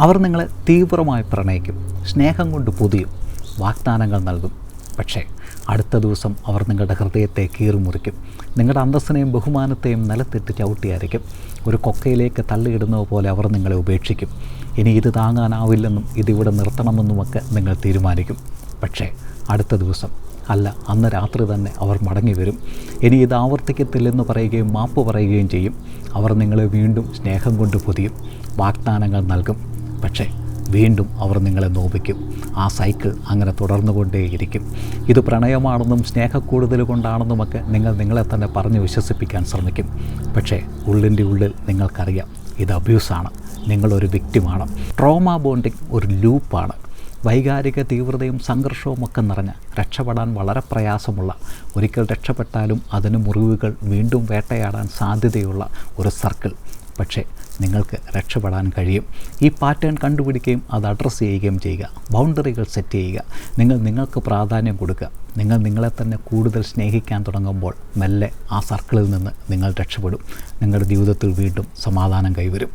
അവർ നിങ്ങളെ തീവ്രമായി പ്രണയിക്കും, സ്നേഹം കൊണ്ട് പൊതിയും, വാഗ്ദാനങ്ങൾ നൽകും. പക്ഷേ അടുത്ത ദിവസം അവർ നിങ്ങളുടെ ഹൃദയത്തെ കീറിമുറിക്കും. നിങ്ങളുടെ അന്തസ്സിനെയും ബഹുമാനത്തെയും നിലത്തിട്ട് ചവിട്ടിയായിരിക്കും. ഒരു കൊക്കയിലേക്ക് തള്ളിയിടുന്നത് പോലെ അവർ നിങ്ങളെ ഉപേക്ഷിക്കും. ഇനി ഇത് താങ്ങാനാവില്ലെന്നും ഇതിവിടെ നിർത്തണമെന്നുമൊക്കെ നിങ്ങൾ തീരുമാനിക്കും. പക്ഷേ അടുത്ത ദിവസം അല്ല, അന്ന് രാത്രി തന്നെ അവർ മടങ്ങി വരും. ഇനി ഇത് ആവർത്തിക്കത്തില്ലെന്ന് പറയുകയും മാപ്പ് പറയുകയും ചെയ്യും. അവർ നിങ്ങളെ വീണ്ടും സ്നേഹം കൊണ്ട് പൊതിയും, വാഗ്ദാനങ്ങൾ നൽകും. പക്ഷേ വീണ്ടും അവർ നിങ്ങളെ നോവിക്കും. ആ സൈക്കിൾ അങ്ങനെ തുടർന്നുകൊണ്ടേയിരിക്കും. ഇത് പ്രണയമാണെന്നും സ്നേഹക്കൂടുതൽ കൊണ്ടാണെന്നുമൊക്കെ നിങ്ങൾ നിങ്ങളെ തന്നെ പറഞ്ഞ് വിശ്വസിപ്പിക്കാൻ ശ്രമിക്കും. പക്ഷേ ഉള്ളിൻ്റെ ഉള്ളിൽ നിങ്ങൾക്കറിയാം ഇത് അബ്യൂസാണ്, നിങ്ങളൊരു വിക്റ്റിമാണ്. ട്രോമ ബോണ്ടിങ് ഒരു ലൂപ്പാണ്. വൈകാരിക തീവ്രതയും സംഘർഷവും ഒക്കെ നിറഞ്ഞ, രക്ഷപ്പെടാൻ വളരെ പ്രയാസമുള്ള, ഒരിക്കൽ രക്ഷപ്പെട്ടാലും അതിന് മുറിവുകൾ വീണ്ടും വേട്ടയാടാൻ സാധ്യതയുള്ള ഒരു സർക്കിൾ. പക്ഷേ നിങ്ങൾക്ക് രക്ഷപ്പെടാൻ കഴിയും. ഈ പാറ്റേൺ കണ്ടുപിടിക്കുകയും അത് അഡ്രസ്സ് ചെയ്യുകയും ചെയ്യുക. ബൗണ്ടറികൾ സെറ്റ് ചെയ്യുക. നിങ്ങൾക്ക് പ്രാധാന്യം കൊടുക്കുക. നിങ്ങൾ നിങ്ങളെ തന്നെ കൂടുതൽ സ്നേഹിക്കാൻ തുടങ്ങുമ്പോൾ മെല്ലെ ആ സർക്കിളിൽ നിന്ന് നിങ്ങൾ രക്ഷപ്പെടും. നിങ്ങളുടെ ജീവിതത്തിൽ വീണ്ടും സമാധാനം കൈവരും.